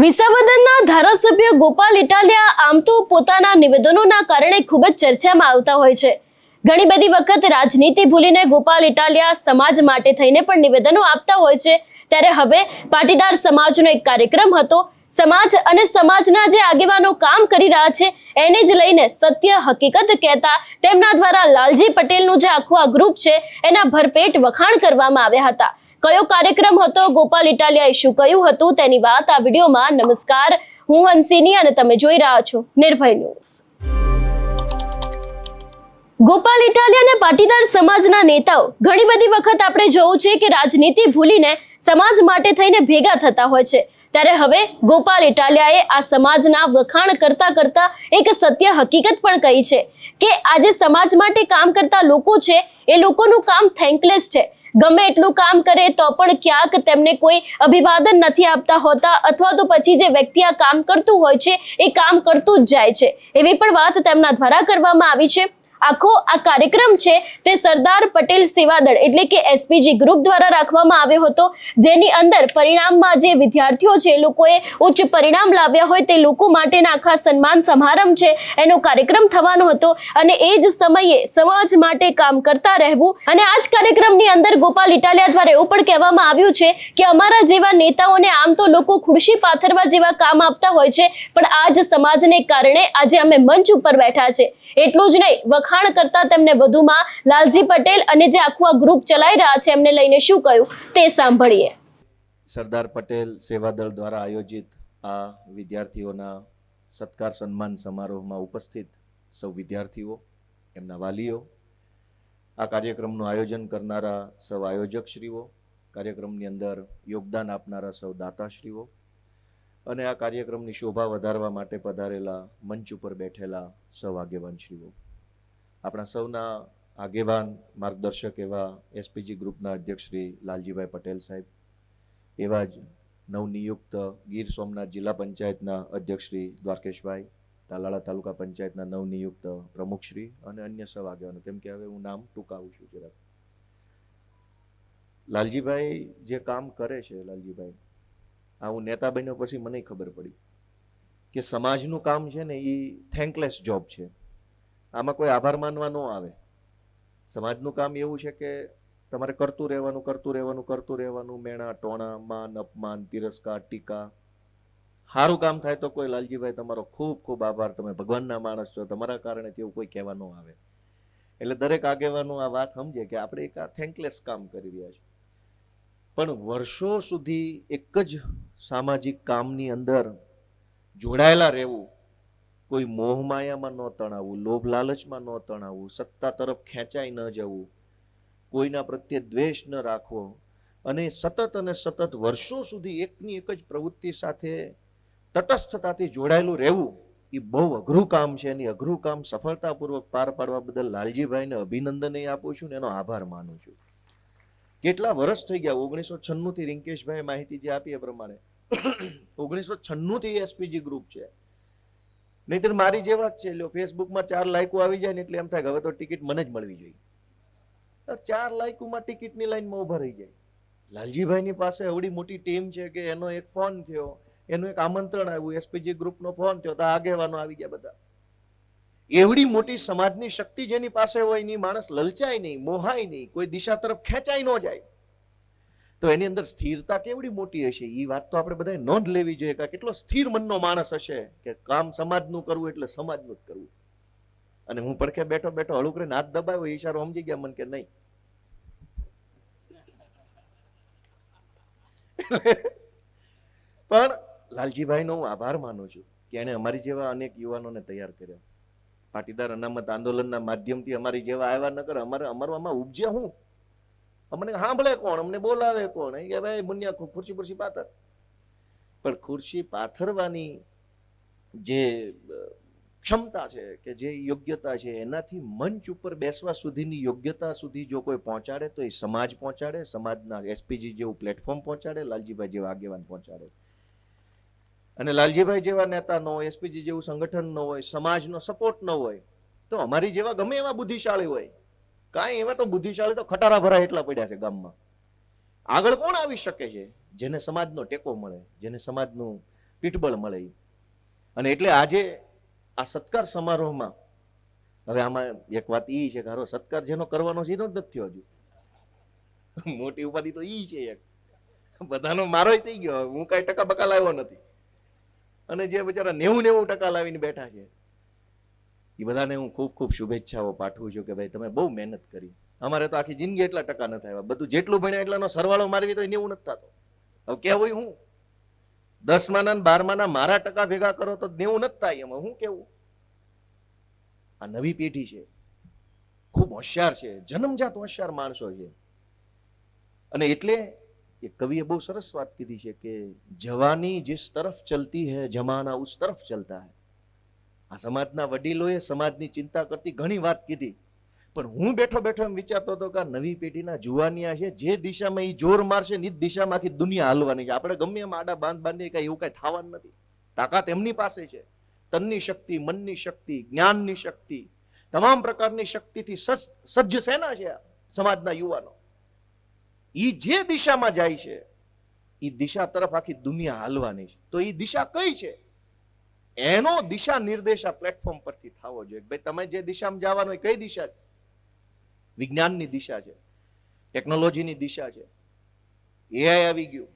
વિસાવદરના ધારાસભ્ય ગોપાલ ઇટાલિયા આમ તો પોતાના નિવેદનોના કારણે ખૂબ જ ચર્ચામાં આવતા હોય છે. ઘણી બધી વખત રાજનીતિ ભૂલીને ગોપાલ ઇટાલિયા સમાજ માટે થઈને પણ નિવેદનો આપતા હોય છે. ત્યારે હવે પાટીદાર સમાજનો એક કાર્યક્રમ હતો. સમાજ અને સમાજના જે આગેવાનો કામ કરી રહ્યા છે એને જ લઈને સત્ય હકીકત કહેતા તેમના દ્વારા લાલજી પટેલનું જે આખું આ ગ્રુપ છે એના ભરપેટ વખાણ કરવામાં આવ્યા હતા. કયો કાર્યક્રમ હતો, ગોપાલ ઇટાલિયાએ શું કહ્યું હતું, તેની વાત આ વિડીયોમાં. નમસ્કાર, હું હંસિની અને તમે જોઈ રહ્યા છો નિર્ભય ન્યૂઝ. ગોપાલ ઇટાલિયા અને પાટીદાર સમાજના નેતાઓ ઘણી બધી વખત આપણે જોયું છે કે રાજનીતિ ભૂલીને સમાજ માટે થઈને ભેગા થતા હોય છે. ત્યારે હવે ગોપાલ ઇટાલિયાએ આ સમાજના વખાણ કરતા કરતા એક સત્ય હકીકત પણ કહી છે કે આજે સમાજ માટે કામ કરતા લોકો છે એ લોકોનું કામ થેન્કલેસ છે. ગમે એટલું કામ કરે તો પણ ક્યાંક તેમને કોઈ અભિવાદન નથી આપતા હોતા, અથવા તો પછી જે વ્યક્તિ આ કામ કરતું હોય છે એ કામ કરતું જ જાય છે. એવી પણ વાત તેમના દ્વારા કરવામાં આવી છે. આખો આ કાર્યક્રમ છે તે સરદાર પટેલ સેવાદળ એટલે કે એસપીજી ગ્રુપ દ્વારા રાખવામાં આવ્યો હતો, જેની અંદર પરિણામમાં જે વિદ્યાર્થીઓ છે એ લોકોએ ઉચ્ચ પરિણામ લાવ્યા હોય તે લોકો માટેના આખા સન્માન સમારંભ છે એનો કાર્યક્રમ થવાનો હતો. અને એ જ સમયે સમાજ માટે કામ કરતા રહેવું. અને આ જ કાર્યક્રમની અંદર ગોપાલ ઇટાલિયા દ્વારા એવું પણ કહેવામાં આવ્યું છે કે અમારા જેવા નેતાઓને આમ તો લોકો ખુરશી પાથરવા જેવા કામ આપતા હોય છે, પણ આ જ સમાજને કારણે આજે અમે મંચ ઉપર બેઠા છે. એટલું જ નહીં, વખાણ કરતા તેમને વધુમાં લાલજી પટેલ અને જે આખું આ ગ્રુપ ચલાવી રહ્યા છે એમને લઈને શું કહ્યું તે સાંભળીએ. સરદાર પટેલ સેવાદળ દ્વારા આયોજિત આ વિદ્યાર્થીઓના સત્કાર સન્માન સમારોહમાં ઉપસ્થિત સૌ વિદ્યાર્થીઓ, એમના વાલીઓ, આ કાર્યક્રમનું આયોજન કરનારા સૌ આયોજકશ્રીઓ, કાર્યક્રમની અંદર યોગદાન આપનારા સૌ દાતાશ્રીઓ અને આ કાર્યક્રમની શોભા વધારવા માટે પધારેલા મંચ ઉપર બેઠેલા સૌ આગેવાનશ્રીઓ, આપણા સૌના આગેવાન માર્ગદર્શક એવા એસપીજી ગ્રુપના અધ્યક્ષ શ્રી લાલજીભાઈ પટેલ સાહેબ, એવા જ નવનિયુક્ત ગીર સોમનાથ જિલ્લા પંચાયતના અધ્યક્ષ શ્રી દ્વારકેશભાઈ, તાલાળા તાલુકા પંચાયતના નવનિયુક્ત પ્રમુખશ્રી અને અન્ય સૌ આગેવાનો, કેમ કે હવે હું નામ ટૂંકાવું છું જરાક. લાલજીભાઈ જે કામ કરે છે, લાલજીભાઈ આ હું નેતા બન્યો પછી મને ખબર પડી કે સમાજનું કામ છે ને એ થેન્કલેસ જોબ છે. આમાં કોઈ આભાર માનવા ન આવે. સમાજનું કામ એવું છે કે તમારે કરતું રહેવાનું, મેણા ટોણા, માન અપમાન, તિરસ્કાર, ટીકા. સારું કામ થાય તો કોઈ લાલજીભાઈ તમારો ખૂબ ખૂબ આભાર, તમે ભગવાનના માણસ છો, તમારા કારણે તેવું કોઈ કહેવા ન આવે. એટલે દરેક આગેવાનો આ વાત સમજે કે આપણે એક આ થેન્કલેસ કામ કરી રહ્યા છીએ. પણ વર્ષો સુધી એક જ સામાજિક કામની અંદર જોડાયેલા રહેવું, કોઈ મોહ માયામાં ન તણાવવું, લોભ લાલચમાં ન તણાવવું, સત્તા તરફ ખેંચાઈ ન જવું, કોઈના પ્રત્યે દ્વેષ ન રાખવો અને સતત વર્ષો સુધી એકની એક જ પ્રવૃત્તિ સાથે તટસ્થતાથી જોડાયેલું રહેવું, એ બહુ અઘરું કામ છે. એની અઘરું કામ સફળતાપૂર્વક પાર પાડવા બદલ લાલજીભાઈને અભિનંદન આપું છું ને એનો આભાર માનું છું. કેટલા વર્ષ થઈ ગયા, 1996 થી રિંકેશભાઈ માહિતી જે આપી એ પ્રમાણે 1996 થી એસપીજી ગ્રુપ છે. નહીતર મારી જેવા જ છે. લ્યો ફેસબુકમાં 4 લાઈકો આવી જાય ને એટલે એમ થાય હવે તો ટિકિટ મને જ મળવી જોઈએ. 4 લાઈકોમાં ટિકિટની લાઈનમાં ઉભા રહી જાય. લાલજીભાઈની પાસે એવડી મોટી ટીમ છે કે એનો એક ફોન થયો, એનું એક આમંત્રણ આવ્યું, એસપીજી ગ્રુપનો ફોન થયો તો આગેવાનો આવી ગયા બધા. એવડી મોટી સમાજની શક્તિ જેની પાસે હોય એની માણસ લલચાય નહીં, મોહાય નહીં, કોઈ દિશા તરફ ખેંચાઈ ન જાય. તો એની અંદર સ્થિરતા કેવડી મોટી હશે, એ વાત તો આપણે બધાએ નોંધ લેવી જોઈએ કે કેટલો સ્થિર મનનો માણસ હશે કે કામ સમાજનું કરવું એટલે સમાજનું જ કરવું. અને હું પડખે બેઠો બેઠો હળું કરીને હાથ દબાવ્યો, ઈશારો સમજી ગયા મને કે નહીં. પણ લાલજીભાઈનો હું આભાર માનું છું કે એને અમારી જેવા અનેક યુવાનોને તૈયાર કર્યા. પાટીદાર અનામત આંદોલનના માધ્યમથી અમારી જેવા આવ્યા ન કરે, અમારું આમાં ઉપજે હું, અમને સાંભળે કોણ, અમને બોલાવે કોણ, કે ભાઈ મુનિયા ખુરશી પાથર. પણ ખુરશી પાથરવાની જે ક્ષમતા છે કે જે યોગ્યતા છે એનાથી મંચ ઉપર બેસવા સુધીની યોગ્યતા સુધી જો કોઈ પહોંચાડે તો એ સમાજ પહોંચાડે, સમાજના એસપીજી જેવું પ્લેટફોર્મ પહોંચાડે, લાલજીભાઈ જેવા આગેવાન પહોંચાડે. અને લાલજીભાઈ જેવા નેતા ન હોય, એસપીજી જેવું સંગઠન ન હોય, સમાજનો સપોર્ટ ન હોય તો અમારી જેવા ગમે એવા બુદ્ધિશાળી હોય, કાંઈ એવા તો બુદ્ધિશાળી તો ખટારા ભરાય એટલા પડ્યા છે ગામમાં. આગળ કોણ આવી શકે છે? જેને સમાજનો ટેકો મળે, જેને સમાજનું પીઠબળ મળે ઈ. અને એટલે આજે આ સત્કાર સમારોહમાં હવે આમાં એક વાત ઈ છે કે હારો સત્કાર જેનો કરવાનો છે એનો જ નથી થયો હજુ. મોટી ઉપાધિ તો ઈ છે એક, બધાનો મારોય થઈ ગયો, હું કઈ ટકા બકા લાવ્યો નથી. અને જે બિચારા 90% લાવીને બેઠા છે એ બધાને હું ખૂબ ખૂબ શુભેચ્છાઓ પાઠવું છું કે ભાઈ તમે બહુ મહેનત કરી. અમારે તો આખી જિંદગી એટલા ટકા નથી આવ્યા, બધું જેટલું ભણ્યા એટલાનો સરવાળો મારવી તો 90 નથી થતો. હવે કેવું હું 10માના ને 12માના મારા ટકા ભેગા કરો તો 90 નથી થાય, એમાં હું કેવું. આ નવી પેઢી છે, ખૂબ હોશિયાર છે, જન્મજાત હોશિયાર માણસો છે. અને એટલે એ કવિએ બહુ સરસ વાત કીધી છે કે જવાની जिस तरफ चलती है जमाना उस तरफ चलता है. આ સમાજના વડીલોએ સમાજની ચિંતા કરતી ઘણી વાત કીધી, પણ હું બેઠો બેઠો એમ વિચારતો હતો કે આ નવી પેઢીના જુવાનિયા છે, જે દિશામાં એ જોર મારશે ને એ દિશામાં આખી દુનિયા હાલવાની છે. આપણે ગમે એમ આડા બાંધીએ કઈ એવું કઈ થવાનું નથી. તાકાત એમની પાસે છે, તનની શક્તિ, મનની શક્તિ, જ્ઞાનની શક્તિ, તમામ પ્રકારની શક્તિથી સજ્જ સેના છે આ સમાજના યુવાનો. ઈ જે દિશામાં જાય છે એ દિશા તરફ આખી દુનિયા હાલવાની છે. તો એ દિશા કઈ છે એનો દિશા નિર્દેશ આ પ્લેટફોર્મ પરથી થવો જોઈએ. ભાઈ તમે જે દિશામાં જવાનું હોય કઈ દિશા છે? વિજ્ઞાનની દિશા છે, ટેકનોલોજીની દિશા છે, એઆઈ આવી ગયું,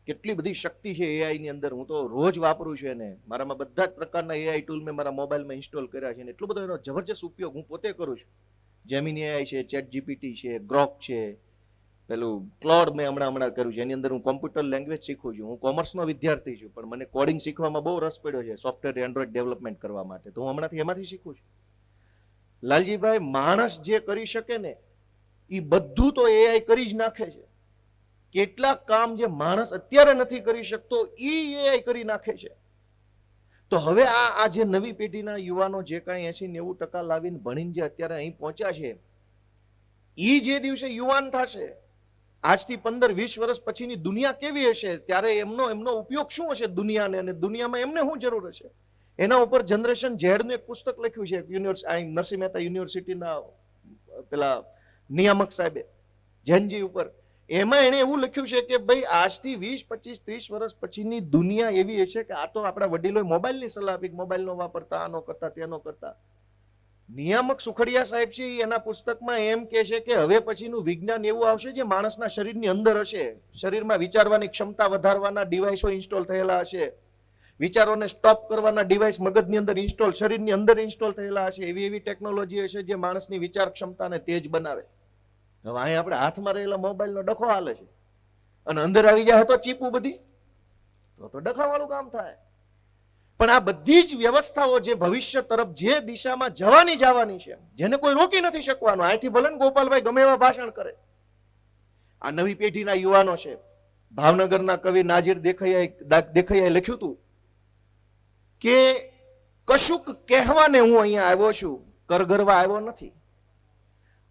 કેટલી બધી શક્તિ છે એઆઈ ની અંદર. હું તો રોજ વાપરું છું એને, મારામાં બધા જ પ્રકારના એઆઈ ટૂલ મેં મારા મોબાઈલમાં ઇન્સ્ટોલ કર્યા છે, એટલો બધો એનો જબરજસ્ત ઉપયોગ હું પોતે કરું છું. જેમિની એઆઈ છે, ચેટ જીપીટી છે, ગ્રોક છે, પેલું ક્લોડ મેં હમણાં કર્યું છે. એની અંદર હું કોમ્પ્યુટર લેંગ્વેજ શીખું છું. હું કોમર્સનો વિદ્યાર્થી છું, પણ મને કોડિંગ શીખવામાં બહુ રસ પડ્યો છે, સોફ્ટવેર એન્ડ્રોઈડ ડેવલપમેન્ટ કરવા માટે. તો હું હમણાંથી એમાંથી શીખું છું. લાલજીભાઈ, માણસ જે કરી શકે ને એ બધું તો એઆઈ કરી જ નાખે છે. કેટલાક કામ જે માણસ અત્યારે નથી કરી શકતો એ એઆઈ કરી નાખે છે. તો હવે આ જે નવી પેઢીના યુવાનો જે કાંઈ 80-90% લાવીને ભણીને જે અત્યારે અહીં પહોંચ્યા છે, એ જે દિવસે યુવાન થશે, આજથી 15-20 વર્ષ પછીની દુનિયા કેવી હશે, ત્યારે એમનો ઉપયોગ શું હશે દુનિયાને, અને દુનિયામાં એમને શું જરૂર હશે, એના ઉપર જનરેશન ઝેડનું એક પુસ્તક લખ્યું છે નરસિંહ મહેતા યુનિવર્સિટીના પેલા નિયામક સાહેબે જૈનજી ઉપર. એમાં એને એવું લખ્યું છે કે ભાઈ આજથી 20, 25, 30 વર્ષ પછીની દુનિયા એવી હશે કે આ તો આપણા વડીલોએ મોબાઈલની સલાહ આપી, મોબાઈલનો વાપરતા, આનો કરતા, તેનો કરતા. નિયામક સુખડિયા સાહેબ છે એના પુસ્તકમાં એમ કે છે કે હવે પછીનું વિજ્ઞાન એવું આવશે જે માણસના શરીરની અંદર હશે. શરીરમાં વિચારવાની ક્ષમતા વધારવાના ડિવાઇસો ઇન્સ્ટોલ થયેલા હશે, વિચારોને સ્ટોપ કરવાના ડિવાઇસ મગજની અંદર ઇન્સ્ટોલ, શરીરની અંદર ઇન્સ્ટોલ થયેલા હશે. એવી ટેકનોલોજી હશે જે માણસની વિચાર ક્ષમતાને તેજ બનાવે. હવે અહીં આપણે હાથમાં રહેલા મોબાઈલનો ડખો હાલે છે, અને અંદર આવી જાય તો ચીપું બધી, તો ડખાવાળું કામ થાય. પણ આ બધી જ વ્યવસ્થાઓ જે ભવિષ્ય તરફ જે દિશામાં જવાની છે, જેને કોઈ રોકી નથી શકવાનું. અહીંથી ભલે ને ગોપાલભાઈ ગમે એવા ભાષણ કરે, આ નવી પેઢીના યુવાનો છે. ભાવનગરના કવિ નાજીર દેખૈયાએ લખ્યું હતું કે કશુંક કહેવાને હું અહીંયા આવ્યો છું, કરગરવા આવ્યો નથી.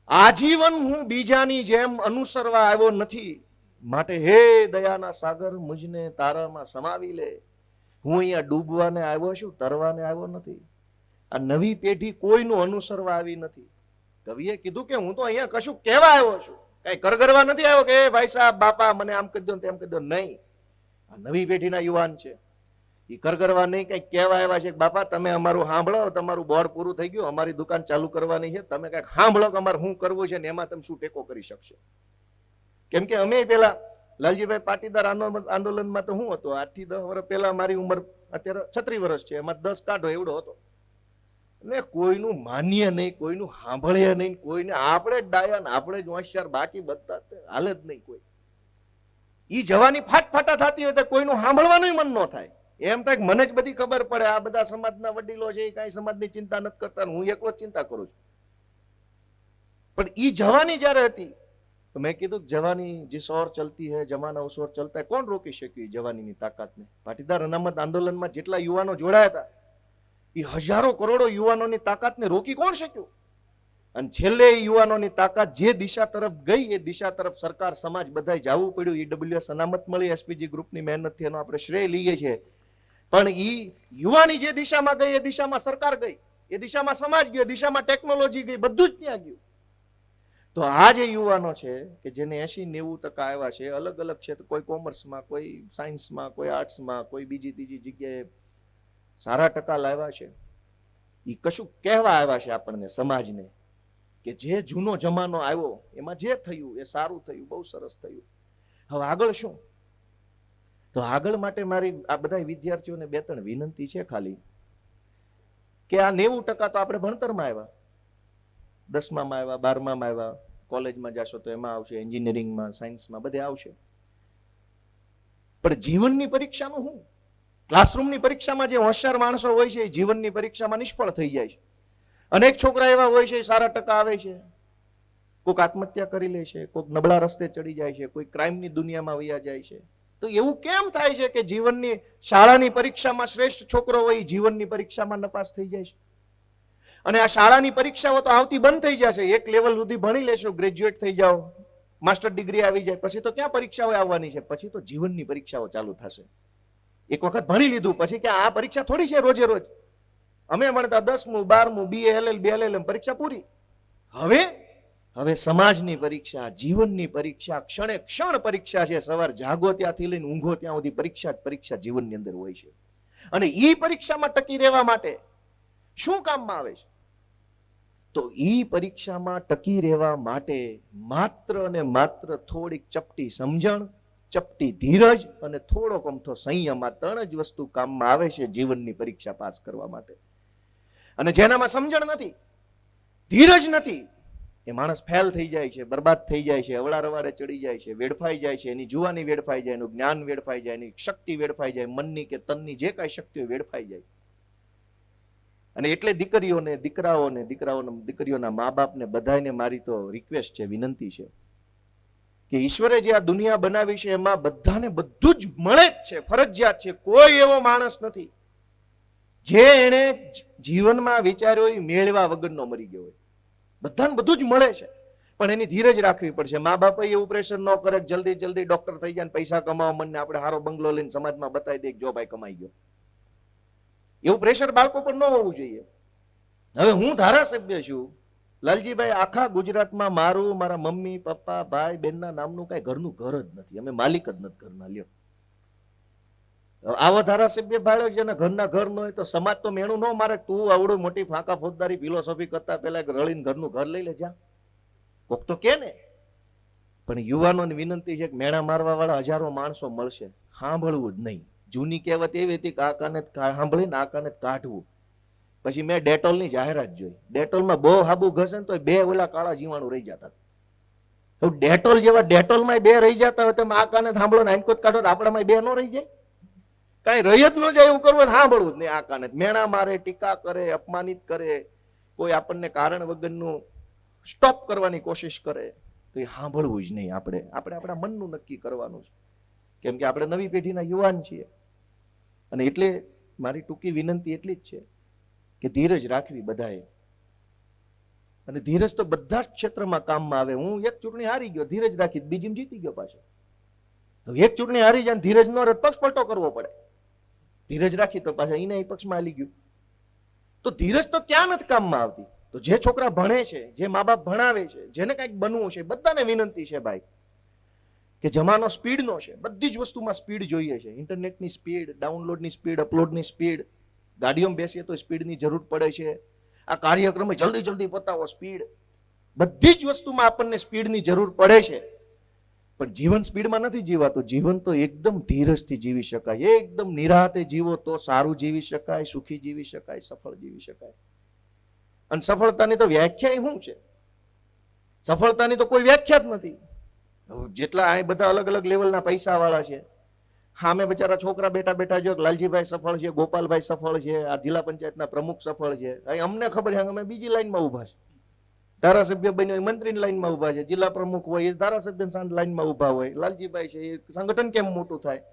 આજીવન હું બીજાની જેમ અનુસરવા આવ્યો નથી. માટે હે દયાના સાગર મુજને તારામાં સમાવી લે. હું અહીંયા ડૂબવાને આવ્યો છું, તરવાને આવ્યો નથી. આ નવી પેઢી કોઈનું અનુસરવા આવી નથી. કવિએ કીધું કે હું તો અહીંયા કશું કહેવા આવ્યો છું, કઈ કરગરવા નથી આવ્યો કે ભાઈ સાહેબ બાપા મને આમ કહી દો તેમ કહી દો. નહીં, આ નવી પેઢીના યુવાન છે, એ કરગરવા નહીં, કઈ કહેવા આવ્યા છે બાપા તમે અમારું સાંભળો, તમારું બોર્ડ પૂરું થઈ ગયું, અમારી દુકાન ચાલુ કરવાની છે, તમે કઈક સાંભળો કે અમારે શું કરવું છે ને એમાં તમે શું ટેકો કરી શકશે. કેમ કે અમે પેલા લાલજીભાઈ પાટીદાર આંદોલનમાં તો શું હતું, આજથી 10 વર્ષ પહેલા મારી ઉંમર અત્યારે 36 વર્ષ છે, એમાં 10 કાઢો એવડો હતો. ને કોઈનું માન્ય નહીં, કોઈનું સાંભળે નહીં, કોઈને આપણે જ ડાયા, આપણે જ હોશિયાર, બાકી બધા હાલે જ નહીં કોઈ. ઈ જવાની ફાટફાટા થતી હોય તો કોઈનું સાંભળવાનું મન ન થાય. એમ થાય મને જ બધી ખબર પડે, આ બધા સમાજના વડીલો છે એ કઈ સમાજની ચિંતા નથી કરતા, હું એકલો જ ચિંતા કરું છું. પણ ઈ જવાની જયારે હતી તો મેં કીધું જવાની जिस ओर चलती है जमाना उस ओर चलता है. કોણ રોકી શક્યું જવાનીની તાકાતને? પાટીદાર અનામત આંદોલનમાં જેટલા યુવાનો જોડાયા હતા એ હજારો કરોડો યુવાનોની તાકાતને રોકી કોણ શક્યું? અને છેલ્લે યુવાનોની તાકાત જે દિશા તરફ ગઈ એ દિશા તરફ સરકાર, સમાજ બધાય જવું પડ્યું. ઈડબ્લ્યુએસ અનામત મળી, એસપીજી ગ્રુપની મહેનતથી એનો આપણે શ્રેય લઈએ છીએ. પણ ઈ યુવાની જે દિશામાં ગઈ એ દિશામાં સરકાર ગઈ, એ દિશામાં સમાજ ગયો, એ દિશામાં ટેકનોલોજી ગઈ, બધું જ ત્યાં ગયું. તો આ જે યુવાનો છે કે જેને 80-90% આવ્યા છે, અલગ અલગ ક્ષેત્ર, કોઈ કોમર્સમાં, કોઈ સાયન્સમાં, કોઈ આર્ટ્સમાં, કોઈ બીજી ત્રીજી જગ્યાએ સારા ટકા લાવ્યા છે, એ કશું કહેવા આવ્યા છે આપણને, સમાજને, કે જે જૂનો જમાનો આવ્યો એમાં જે થયું એ સારું થયું, બહુ સરસ થયું. હવે આગળ શું? તો આગળ માટે મારી આ બધા વિદ્યાર્થીઓને 2-3 વિનંતી છે ખાલી, કે આ 90% તો આપણે ભણતરમાં આવ્યા, 10માં આવ્યા, 12માં આવ્યા, કોલેજમાં જશો તો એમાં આવશે, એન્જિનિયરિંગમાં, સાયન્સમાં, બધે આવશે. પણ જીવનની પરીક્ષાનું શું? ક્લાસરૂમની પરીક્ષામાં જે હોશિયાર માણસો હોય છે એ જીવનની પરીક્ષામાં નિષ્ફળ થઈ જાય છે. અનેક છોકરા એવા હોય છે, સારા ટકા આવે છે, કોઈક આત્મહત્યા કરી લે છે, કોઈક નબળા રસ્તે ચડી જાય છે, કોઈ ક્રાઇમની દુનિયામાં વયા જાય છે. તો એવું કેમ થાય છે કે જીવનની શાળાની પરીક્ષામાં શ્રેષ્ઠ છોકરો હોય જીવનની પરીક્ષામાં નપાસ થઈ જાય છે? અને આ શાળાની પરીક્ષાઓ તો આવતી બંધ થઈ જશે. એક લેવલ સુધી ભણી લેશો, ગ્રેજ્યુએટ થઈ જાઓ, માસ્ટર ડિગ્રી આવી જાય, પછી તો ક્યાં પરીક્ષાઓ આવવાની છે? પછી તો જીવનની પરીક્ષાઓ ચાલુ થશે. એક વખત ભણી લીધું પછી કે આ પરીક્ષા થોડી છે રોજે રોજ. અમે ભણતા 10મું 12મું BA LLB LLM પરીક્ષા પૂરી. હવે સમાજની પરીક્ષા, જીવનની પરીક્ષા, ક્ષણે ક્ષણ પરીક્ષા છે. સવાર જાગો ત્યાંથી લઈને ઊંઘો ત્યાં સુધી પરીક્ષા જીવનની અંદર હોય છે. અને ઈ પરીક્ષામાં ટકી રહેવા માટે શું કામમાં આવે છે? તો ઈ પરીક્ષામાં ટકી રહેવા માટે માત્ર ને માત્ર થોડીક ચપટી સમજણ, ચપટી ધીરજ અને થોડોક અમથો સંયમ, આ 3 જ વસ્તુ કામમાં આવે છે જીવનની પરીક્ષા પાસ કરવા માટે. અને જેનામાં સમજણ નથી, ધીરજ નથી, એ માણસ ફેલ થઈ જાય છે, બરબાદ થઈ જાય છે, અવળા રવાડે ચડી જાય છે, વેડફાઈ જાય છે, એની જુવાની વેડફાઈ જાય, એનું જ્ઞાન વેડફાઈ જાય, એની શક્તિ વેડફાઈ જાય, મનની કે તનની જે કાંઈ શક્તિઓ વેડફાઈ જાય. અને એટલે દીકરીઓના મા બાપને બધાને મારી તો રિક્વેસ્ટ છે, વિનંતી છે, કે ઈશ્વરે જે આ દુનિયા બનાવી છે એમાં બધાને બધું જ મળે જ છે, ફરજિયાત છે. કોઈ એવો માણસ નથી જે એને જીવનમાં વિચાર્યો એ મેળવા વગરનો મરી ગયો હોય. બધાને બધું જ મળે છે, પણ એની ધીરજ રાખવી પડશે. મા બાપ એવું પ્રેશર ન કરે જલ્દી જલ્દી ડોક્ટર થઈ જાય, પૈસા કમાવા મને આપણે હારો બંગલો લઈને સમાજમાં બતાવી દે જો ભાઈ કમાઈ ગયો. એવું પ્રેશર બાળકો પર ન હોવું જોઈએ. હવે હું ધારાસભ્ય છું, લાલજીભાઈ, આખા ગુજરાતમાં મારું, મારા મમ્મી પપ્પા ભાઈ બહેનના નામનું કઈ ઘરનું ઘર જ નથી. અમે માલિક જ નથી ઘરના. લ્યો, આવા ધારાસભ્ય ભાડ્યો જેના ઘરના ઘર ન હોય તો સમાજ તો મેણું ન મારે. તું આવડું મોટી ફાંકા ફોજદારી ફિલોસોફી કરતા પહેલા રળીને ઘરનું ઘર લઈ લે જા, કોક તો કે ને. પણ યુવાનોની વિનંતી છે કે મેણા મારવા વાળા હજારો માણસો મળશે, સાંભળવું જ નહીં. જૂની કહેવત એવી હતી કે આ કાને સાંભળીને આ કાને કાઢવું. પછી મેં ડેટોલની જાહેરાત જોઈ. ડેટોલમાં બહુ હાબુ ઘસે ને તો 2 ઓલા કાળા જીવાણું રહી જતા. ડેટોલ જેવા ડેટોલમાં 2 રહી જતા હોય તો આ કાને સાંભળો ને આંખોત કાઢો, આપણામાં 2 ન રહી જાય? કઈ રહી જ ન જાય એવું કરવું, સાંભળવું જ નહીં. આ કાને મેણા મારે, ટીકા કરે, અપમાનિત કરે, કોઈ આપણને કારણ વગરનું સ્ટોપ કરવાની કોશિશ કરે તો એ સાંભળવું જ નહીં. આપણે આપણા મનનું નક્કી કરવાનું છે, કેમ કે આપણે નવી પેઢીના યુવાન છીએ. અને એટલે મારી ટૂંકી વિનંતી એટલી જ છે કે ધીરજ રાખવી બધાએ. અને ધીરજ તો બધા જ ક્ષેત્રમાં કામમાં આવે. હું એક ચૂંટણી હારી ગયો, ધીરજ રાખી, બીજી જીતી ગયો પાછો. હવે એક ચૂંટણી હારી જાય, ધીરજ ન રહે, પક્ષ પલટો કરવો પડે. ધીરજ રાખી તો પાછા એને પક્ષમાં આલી ગયું. તો ધીરજ તો ક્યાં નથી કામમાં આવતી. તો જે છોકરા ભણે છે, જે મા બાપ ભણાવે છે, જેને કંઈક બનવું છે, બધાને વિનંતી છે ભાઈ કે જમાનો સ્પીડનો છે. બધી જ વસ્તુમાં સ્પીડ જોઈએ છે. ઇન્ટરનેટની સ્પીડ, ડાઉનલોડની સ્પીડ, અપલોડની સ્પીડ, ગાડીઓમાં બેસીએ તો સ્પીડની જરૂર પડે છે. આ કાર્યક્રમ જલ્દી જલ્દી પતાવો, સ્પીડ. બધી જ વસ્તુમાં આપણને સ્પીડની જરૂર પડે છે. પણ જીવન સ્પીડમાં નથી જીવાતું. જીવન તો એકદમ ધીરજથી જીવી શકાય. એકદમ નિરાતે જીવો તો સારું જીવી શકાય, સુખી જીવી શકાય, સફળ જીવી શકાય. અને સફળતાની તો વ્યાખ્યા શું છે? સફળતાની તો કોઈ વ્યાખ્યા જ નથી. જેટલા આ બધા અલગ અલગ લેવલના પૈસા વાળા છે, સામે બચારા છોકરા બેઠા બેઠા જો લાલજીભાઈ સફળ છે, ગોપાલભાઈ સફળ છે, આ જિલ્લા પંચાયતના પ્રમુખ સફળ છે. અમને ખબર છે, અમે બીજી લાઈનમાં ઉભા છે. ધારાસભ્ય બન્યો મંત્રીની લાઈનમાં ઉભા છે, જિલ્લા પ્રમુખ હોય એ ધારાસભ્ય લાઈનમાં ઉભા હોય, લાલજીભાઈ છે એ સંગઠન કેમ મોટું થાય.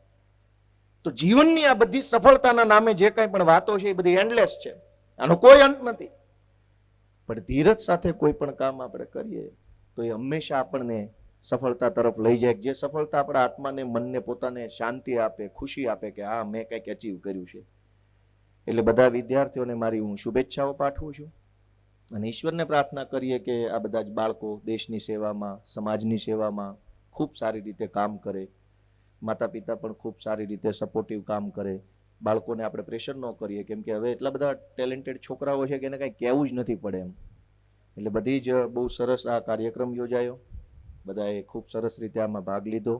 તો જીવનની આ બધી સફળતાના નામે જે કાંઈ પણ વાતો છે એ બધી એન્ડલેસ છે, આનો કોઈ અંત નથી. પણ ધીરજ સાથે કોઈ પણ કામ આપણે કરીએ તો એ હંમેશા આપણને સફળતા તરફ લઈ જાય. જે સફળતા આપણા આત્માને, મનને, પોતાને શાંતિ આપે, ખુશી આપે કે હા મેં કંઈક અચીવ કર્યું છે. એટલે બધા વિદ્યાર્થીઓને મારી હું શુભેચ્છાઓ પાઠવું છું. અને ઈશ્વરને પ્રાર્થના કરીએ કે આ બધા જ બાળકો દેશની સેવામાં, સમાજની સેવામાં ખૂબ સારી રીતે કામ કરે, માતા પિતા પણ ખૂબ સારી રીતે સપોર્ટિવ કામ કરે, બાળકોને આપણે પ્રેશર ન કરીએ, કેમ કે હવે એટલા બધા ટેલેન્ટેડ છોકરાઓ છે કે એને કાંઈ કહેવું જ નથી પડે એમ. એટલે બધી જ બહુ સરસ આ કાર્યક્રમ યોજાયો, બધાએ ખૂબ સરસ રીતે આમાં ભાગ લીધો.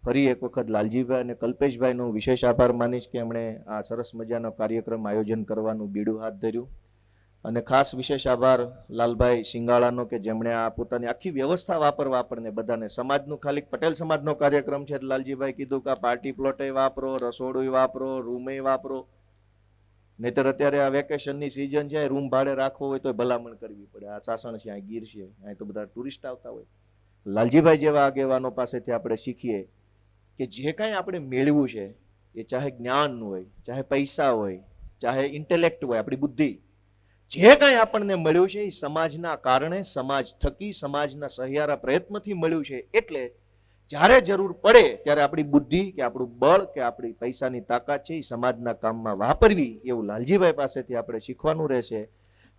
ફરી એક વખત લાલજીભાઈ અને કલ્પેશભાઈનો વિશેષ આભાર માનીશ કે એમણે આ સરસ મજાનો કાર્યક્રમ આયોજન કરવાનું બીડું હાથ ધર્યું. અને ખાસ વિશેષ આભાર લાલભાઈ સિંગાળાનો કે જેમણે આ પોતાની આખી વ્યવસ્થા વાપરને બધાને, સમાજનું ખાલી પટેલ સમાજનો કાર્યક્રમ છે એટલે લાલજીભાઈ કીધું કે આ પાર્ટી પ્લોટે વાપરો, રસોડું વાપરો, રૂમે વાપરો, નહીતર અત્યારે આ વેકેશનની સિઝન છે, રૂમ ભાડે રાખવો હોય તો ભલામણ કરવી પડે. આ સાસણ છે, અહીં ગીર છે, અહીં તો બધા ટુરિસ્ટ આવતા હોય. લાલજીભાઈ જેવા આગેવાનો પાસેથી આપણે શીખીએ કે જે કાંઈ આપણે મેળવ્યું છે એ ચાહે જ્ઞાન હોય, ચાહે પૈસા હોય, ચાહે ઇન્ટેલેક્ટ હોય, આપણી બુદ્ધિ, જે કાંઈ આપણને મળ્યું છે એ સમાજના કારણે, સમાજ થકી, સમાજના સહિયારા પ્રયત્નથી મળ્યું છે. એટલે જ્યારે જરૂર પડે ત્યારે આપણી બુદ્ધિ કે આપણું બળ કે આપણી પૈસાની તાકાત છે એ સમાજના કામમાં વાપરવી, એવું લાલજીભાઈ પાસેથી આપણે શીખવાનું રહેશે.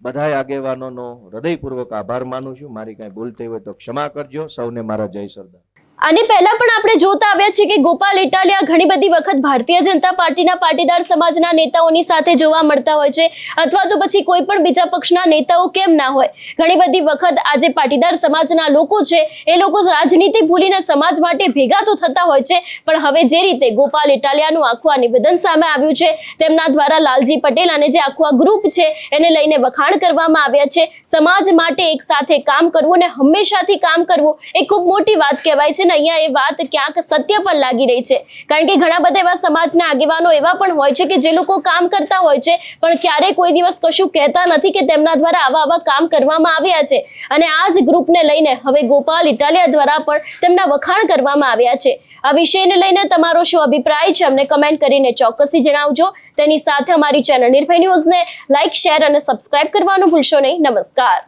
બધાય આગેવાનોનો હૃદયપૂર્વક આભાર માનું છું. મારી કાંઈ ભૂલ થઈ હોય તો ક્ષમા કરજો. સૌને મારા જય સરદાર. આની પહેલા પણ આપણે જોતા આવ્યા છીએ કે ગોપાલ ઇટાલિયા ઘણી બધી વખત ભારતીય જનતા પાર્ટીના પાટીદાર સમાજના નેતાઓની સાથે જોવા મળતા હોય છે, અથવા તો પછી કોઈ પણ બીજા પક્ષના નેતાઓ કેમ ના હોય. ઘણી બધી વખત આજે પાટીદાર સમાજના લોકો છે એ લોકો રાજનીતિ ભૂલીને સમાજ માટે ભેગા તો થતા હોય છે, પણ હવે જે રીતે ગોપાલ ઇટાલિયાનું આખું આ નિવેદન સામે આવ્યું છે, તેમના દ્વારા લાલજી પટેલ અને જે આખું આ ગ્રુપ છે એને લઈને વખાણ કરવામાં આવ્યા છે. સમાજ માટે એક સાથે કામ કરવું અને હંમેશાથી કામ કરવું એ ખૂબ મોટી વાત કહેવાય છે. અહીંયા એ વાત ક્યાંક સત્ય પણ લાગી રહી છે, કારણ કે ઘણા બધા એવા સમાજના આગેવાનો એવા પણ હોય છે કે જે લોકો કામ કરતા હોય છે પણ ક્યારેય કોઈ દિવસ કશું કહેતા નથી કે તેમના દ્વારા આવા કામ કરવામાં આવ્યા છે. અને આ જ ગ્રુપને લઈને હવે ગોપાલ ઇટાલિયા દ્વારા પણ તેમના વખાણ કરવામાં આવ્યા છે. આ વિષયને લઈને તમારો શું અભિપ્રાય છે અમને કમેન્ટ કરીને ચોક્કસથી જણાવજો. તેની સાથે અમારી ચેનલ નિર્ભય ન્યૂઝને લાઇક, શેર અને સબસ્ક્રાઇબ કરવાનું ભૂલશો નહીં. નમસ્કાર.